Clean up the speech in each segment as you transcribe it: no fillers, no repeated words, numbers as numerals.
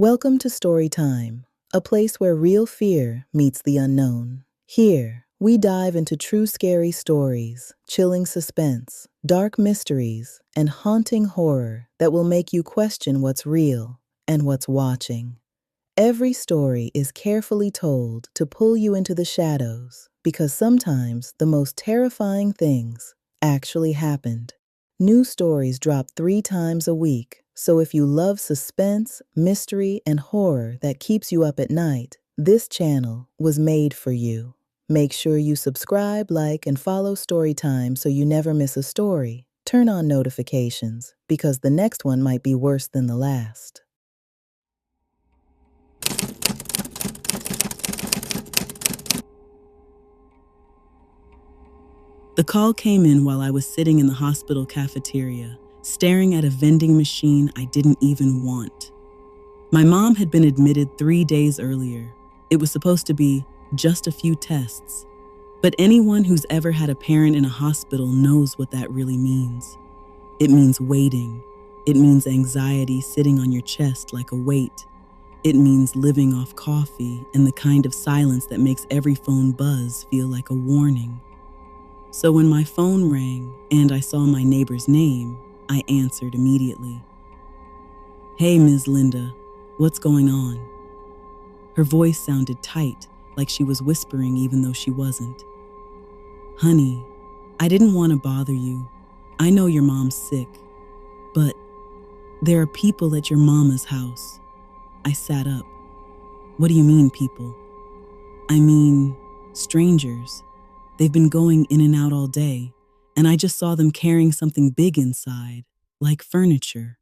Welcome to Story Time, a place where real fear meets the unknown. Here, we dive into true scary stories, chilling suspense, dark mysteries, and haunting horror that will make you question what's real and what's watching. Every story is carefully told to pull you into the shadows because sometimes the most terrifying things actually happened. New stories drop 3 times a week, so if you love suspense, mystery, and horror that keeps you up at night, this channel was made for you. Make sure you subscribe, like, and follow Storytime so you never miss a story. Turn on notifications because the next one might be worse than the last. The call came in while I was sitting in the hospital cafeteria, staring at a vending machine I didn't even want. My mom had been admitted 3 days earlier. It was supposed to be just a few tests. But anyone who's ever had a parent in a hospital knows what that really means. It means waiting. It means anxiety sitting on your chest like a weight. It means living off coffee and the kind of silence that makes every phone buzz feel like a warning. So when my phone rang and I saw my neighbor's name, I answered immediately. "Hey, Ms. Linda, what's going on?" Her voice sounded tight, like she was whispering even though she wasn't. "Honey, I didn't want to bother you. I know your mom's sick, but there are people at your mama's house." I sat up. "What do you mean, people?" "I mean, strangers. They've been going in and out all day, and I just saw them carrying something big inside, like furniture."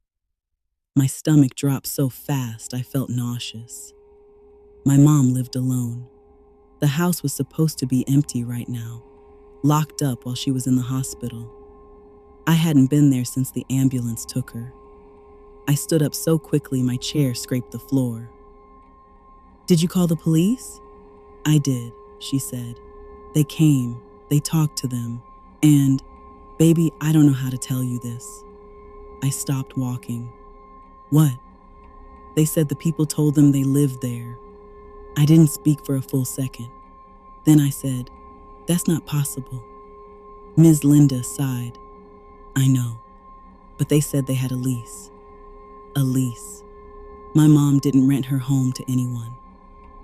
My stomach dropped so fast I felt nauseous. My mom lived alone. The house was supposed to be empty right now, locked up while she was in the hospital. I hadn't been there since the ambulance took her. I stood up so quickly my chair scraped the floor. "Did you call the police?" "I did," she said. "They came, they talked to them, and, baby, I don't know how to tell you this." I stopped walking. "What?" "They said the people told them they lived there." I didn't speak for a full second. Then I said, "That's not possible." Ms. Linda sighed. "I know, but they said they had a lease." A lease. My mom didn't rent her home to anyone.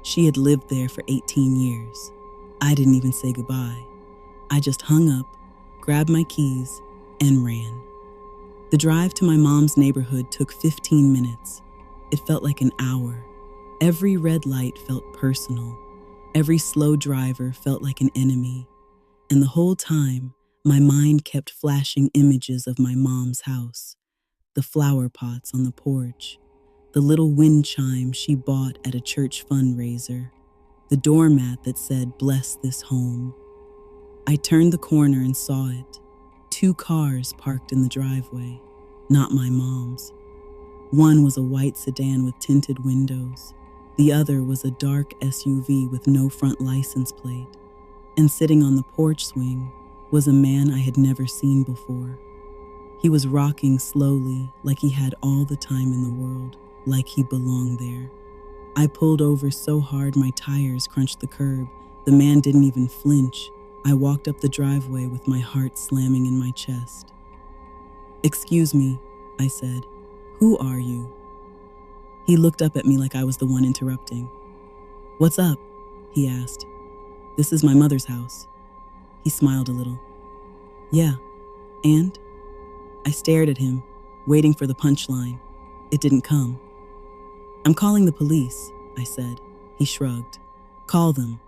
She had lived there for 18 years. I didn't even say goodbye. I just hung up, grabbed my keys, and ran. The drive to my mom's neighborhood took 15 minutes. It felt like an hour. Every red light felt personal. Every slow driver felt like an enemy. And the whole time, my mind kept flashing images of my mom's house. The flower pots on the porch. The little wind chime she bought at a church fundraiser. The doormat that said, "Bless this home." I turned the corner and saw it. 2 cars parked in the driveway, not my mom's. One was a white sedan with tinted windows. The other was a dark SUV with no front license plate. And sitting on the porch swing was a man I had never seen before. He was rocking slowly, like he had all the time in the world, like he belonged there. I pulled over so hard my tires crunched the curb. The man didn't even flinch. I walked up the driveway with my heart slamming in my chest. "Excuse me," I said. "Who are you?" He looked up at me like I was the one interrupting. "What's up?" he asked. "This is my mother's house." He smiled a little. "Yeah, and?" I stared at him, waiting for the punchline. It didn't come. "I'm calling the police," I said. He shrugged. "Call them."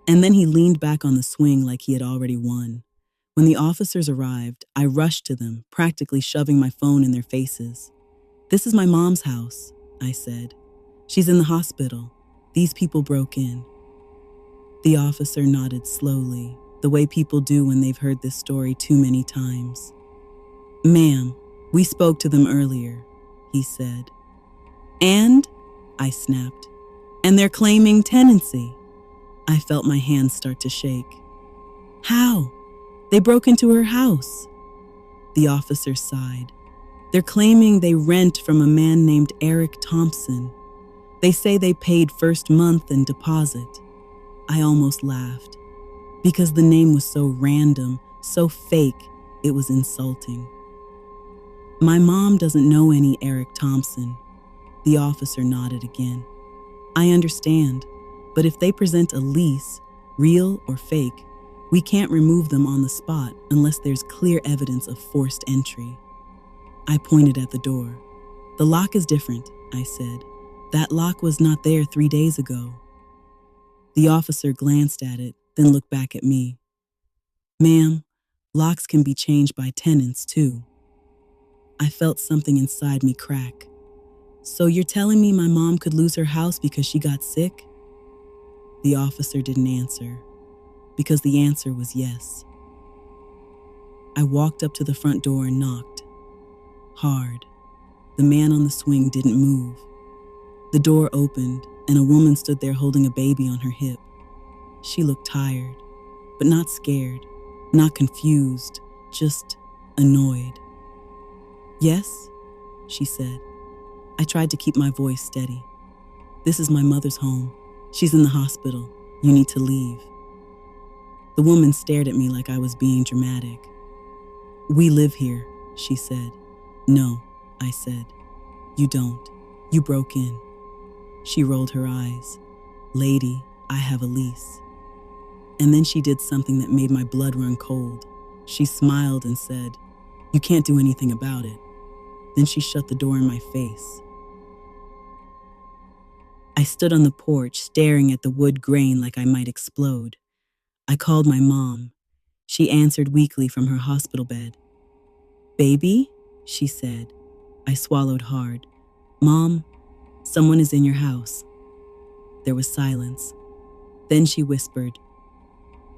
And then he leaned back on the swing like he had already won. When the officers arrived, I rushed to them, practically shoving my phone in their faces. "This is my mom's house," I said. "She's in the hospital. These people broke in." The officer nodded slowly, the way people do when they've heard this story too many times. "Ma'am, we spoke to them earlier," he said. "And?" I snapped. "And they're claiming tenancy." I felt my hands start to shake. "How? They broke into her house." The officer sighed. "They're claiming they rent from a man named Eric Thompson. They say they paid first month and deposit. I almost laughed because the name was so random, so fake, it was insulting. My mom doesn't know any Eric Thompson. The officer nodded again. I understand, but if they present a lease, real or fake, we can't remove them on the spot unless there's clear evidence of forced entry. I pointed at the door. The lock is different, I said. That lock was not there 3 days ago. The officer glanced at it, then looked back at me. Ma'am, locks can be changed by tenants too. I felt something inside me crack. So you're telling me my mom could lose her house because she got sick? The officer didn't answer, because the answer was yes. I walked up to the front door and knocked. Hard. The man on the swing didn't move. The door opened, and a woman stood there holding a baby on her hip. She looked tired, but not scared, not confused, just annoyed. Yes, she said. I tried to keep my voice steady. This is my mother's home. She's in the hospital. You need to leave. The woman stared at me like I was being dramatic. We live here, she said. No, I said. You don't. You broke in. She rolled her eyes. Lady, I have a lease. And then she did something that made my blood run cold. She smiled and said, You can't do anything about it. Then she shut the door in my face. I stood on the porch, staring at the wood grain like I might explode. I called my mom. She answered weakly from her hospital bed. Baby, she said. I swallowed hard. Mom, someone is in your house. There was silence. Then she whispered,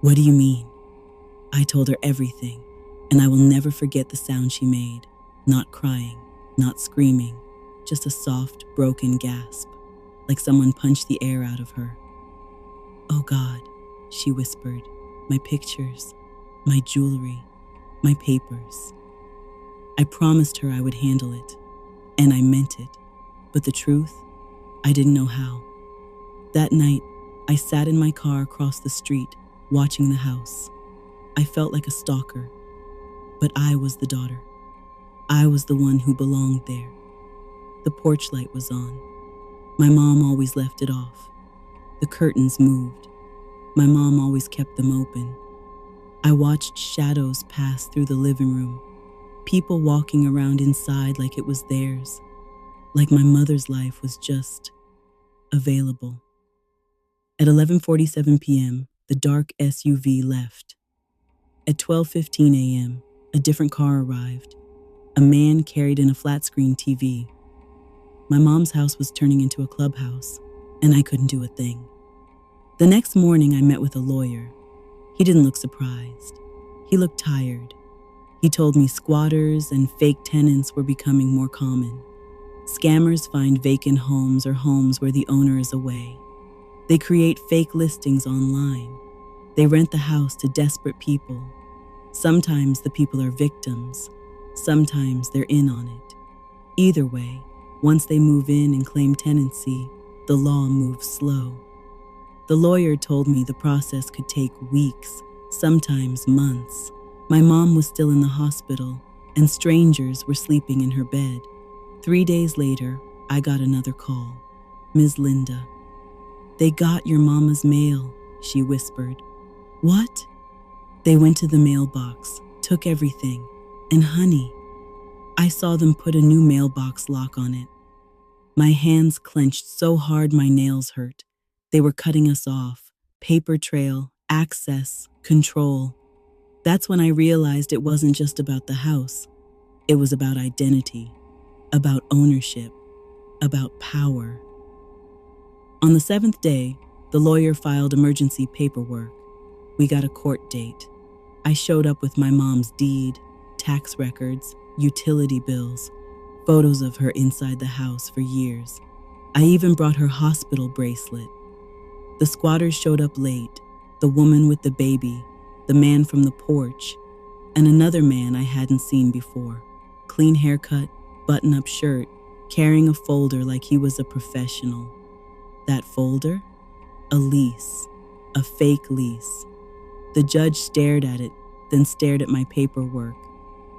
What do you mean? I told her everything, and I will never forget the sound she made. Not crying, not screaming, just a soft, broken gasp, like someone punched the air out of her. Oh God, she whispered, my pictures, my jewelry, my papers. I promised her I would handle it, and I meant it. But the truth, I didn't know how. That night, I sat in my car across the street, watching the house. I felt like a stalker, but I was the daughter. I was the one who belonged there. The porch light was on. My mom always left it off. The curtains moved. My mom always kept them open. I watched shadows pass through the living room, people walking around inside like it was theirs, like my mother's life was just available. At 11:47 p.m., the dark SUV left. At 12:15 a.m., a different car arrived. A man carried in a flat-screen TV. My mom's house was turning into a clubhouse, and I couldn't do a thing. The next morning, I met with a lawyer. He didn't look surprised. He looked tired. He told me squatters and fake tenants were becoming more common. Scammers find vacant homes or homes where the owner is away. They create fake listings online. They rent the house to desperate people. Sometimes the people are victims. Sometimes they're in on it. Either way, once they move in and claim tenancy, the law moves slow. The lawyer told me the process could take weeks, sometimes months. My mom was still in the hospital, and strangers were sleeping in her bed. 3 days later, I got another call. Ms. Linda. They got your mama's mail, she whispered. What? They went to the mailbox, took everything, and honey, I saw them put a new mailbox lock on it. My hands clenched so hard my nails hurt. They were cutting us off. Paper trail, access, control. That's when I realized it wasn't just about the house. It was about identity, about ownership, about power. On the 7th day, the lawyer filed emergency paperwork. We got a court date. I showed up with my mom's deed, tax records, utility bills, photos of her inside the house for years. I even brought her hospital bracelet. The squatters showed up late, the woman with the baby, the man from the porch, and another man I hadn't seen before. Clean haircut, button-up shirt, carrying a folder like he was a professional. That folder? A lease. A fake lease. The judge stared at it, then stared at my paperwork.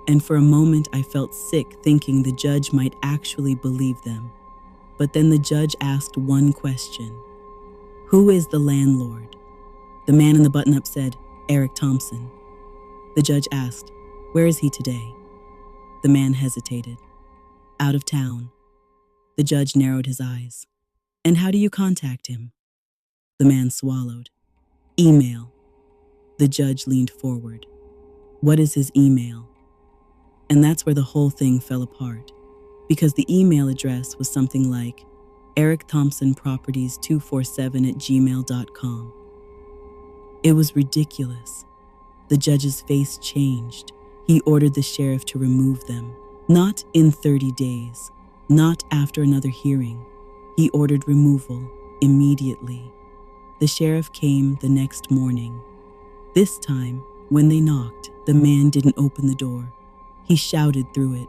And for a moment I felt sick thinking the judge might actually believe them. But then the judge asked one question. Who is the landlord? The man in the button-up said, Eric Thompson. The judge asked, where is he today? The man hesitated. Out of town. The judge narrowed his eyes. And how do you contact him? The man swallowed. Email. The judge leaned forward. What is his email? And that's where the whole thing fell apart, because the email address was something like ericthompsonproperties247@gmail.com. It was ridiculous. The judge's face changed. He ordered the sheriff to remove them. Not in 30 days, not after another hearing. He ordered removal immediately. The sheriff came the next morning. This time, when they knocked, the man didn't open the door. He shouted through it,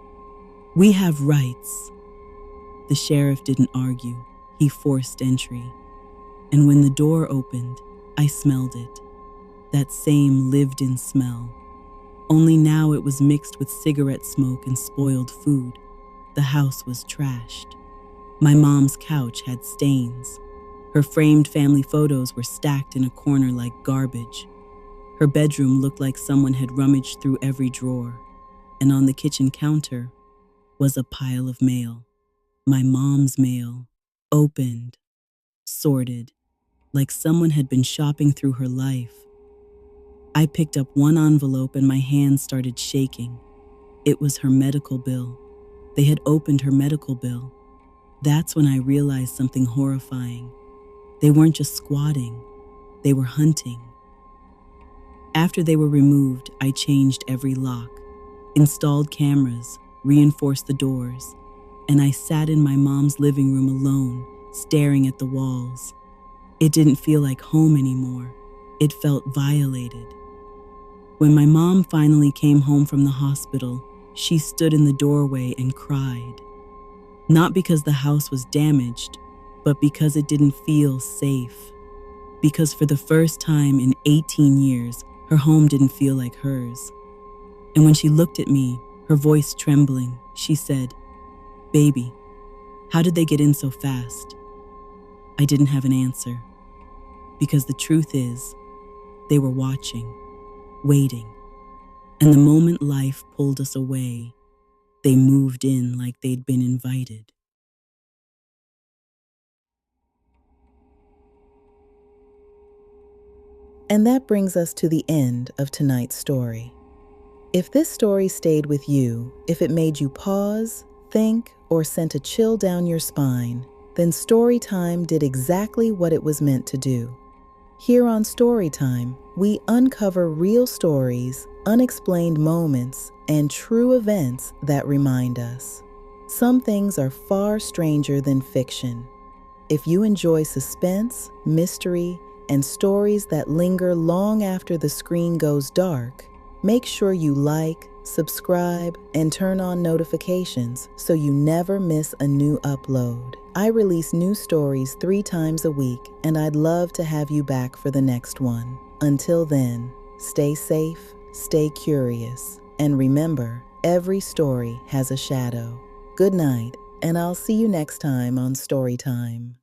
"We have rights." The sheriff didn't argue. He forced entry. And when the door opened, I smelled it. That same lived-in smell. Only now it was mixed with cigarette smoke and spoiled food. The house was trashed. My mom's couch had stains. Her framed family photos were stacked in a corner like garbage. Her bedroom looked like someone had rummaged through every drawer. And on the kitchen counter was a pile of mail. My mom's mail, opened, sorted, like someone had been shopping through her life. I picked up one envelope and my hand started shaking. It was her medical bill. They had opened her medical bill. That's when I realized something horrifying. They weren't just squatting, they were hunting. After they were removed, I changed every lock, installed cameras, reinforced the doors, and I sat in my mom's living room alone, staring at the walls. It didn't feel like home anymore. It felt violated. When my mom finally came home from the hospital, she stood in the doorway and cried. Not because the house was damaged, but because it didn't feel safe. Because for the first time in 18 years, her home didn't feel like hers. And when she looked at me, her voice trembling, she said, "Baby, how did they get in so fast?" I didn't have an answer. Because the truth is, they were watching, waiting. And the moment life pulled us away, they moved in like they'd been invited. And that brings us to the end of tonight's story. If this story stayed with you, if it made you pause, think, or sent a chill down your spine, then Story Time did exactly what it was meant to do. Here on Story Time, we uncover real stories, unexplained moments, and true events that remind us. Some things are far stranger than fiction. If you enjoy suspense, mystery, and stories that linger long after the screen goes dark, make sure you like, subscribe, and turn on notifications so you never miss a new upload. I release new stories 3 times a week, and I'd love to have you back for the next one. Until then, stay safe, stay curious, and remember, every story has a shadow. Good night, and I'll see you next time on Story Time.